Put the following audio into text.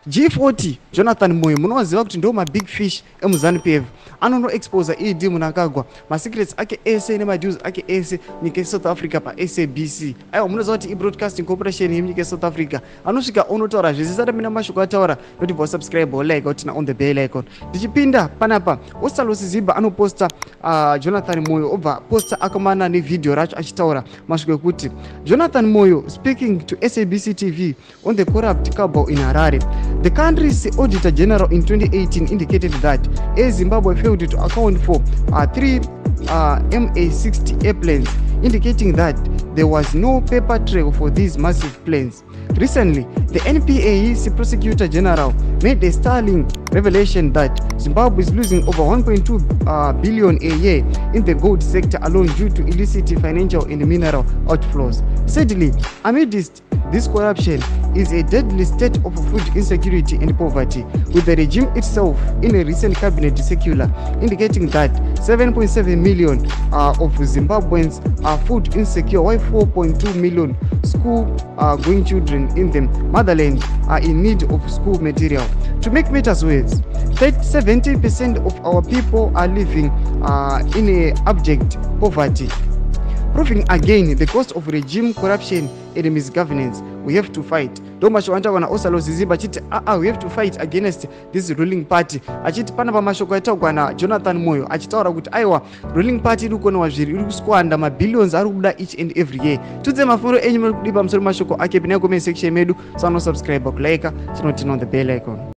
G40 Jonathan Moyo munoziva kuti ndo big fish emuZANU-PF anonoexposa ED Mnangagwa masecrets ake ese nemadues ake ese nyika South Africa paSabc. Aiwa munoziva kuti iBroadcasting Corporation yenyika South Africa anosvika onotaura zvese sata mina mashoko ataura noti subscribe like utina on the bell icon. Ndichipinda panapa naOstallos Siziba anoposta Jonathan Moyo obva posta akamana nevidheo racho achitaura mashoko ekuti Jonathan Moyo speaking to SABC TV on the corrupt cabal in Harare. The country's Auditor General in 2018 indicated that Zimbabwe failed to account for 3 MA60 airplanes, indicating that there was no paper trail for these massive planes. Recently, the NPA's Prosecutor General made a startling revelation that Zimbabwe is losing over 1.2 billion a year in the gold sector alone due to illicit financial and mineral outflows. Sadly, amidst this corruption is a deadly state of food insecurity and poverty, with the regime itself in a recent cabinet circular indicating that 7.7 million of Zimbabweans are food insecure, while 4.2 million school-going children in the motherland are in need of school material. To make matters worse, 70% of our people are living in a abject poverty, proving again the cost of regime corruption and misgovernance. We have to fight. Ndomashoko antaura naOstallos Siziba achiti we have to fight against this ruling party. Achiti pana pamashoko ataurwa naJonathan Moyo achitaura kuti aiwa ruling party iri kuonewa zviri, iri kuskwanda mabillions ari kubuda each and every year. Tudze maforo enyu muri kudi pamusoro mashoko ake pinai comment section medu. Subscribe, like, on the bell icon.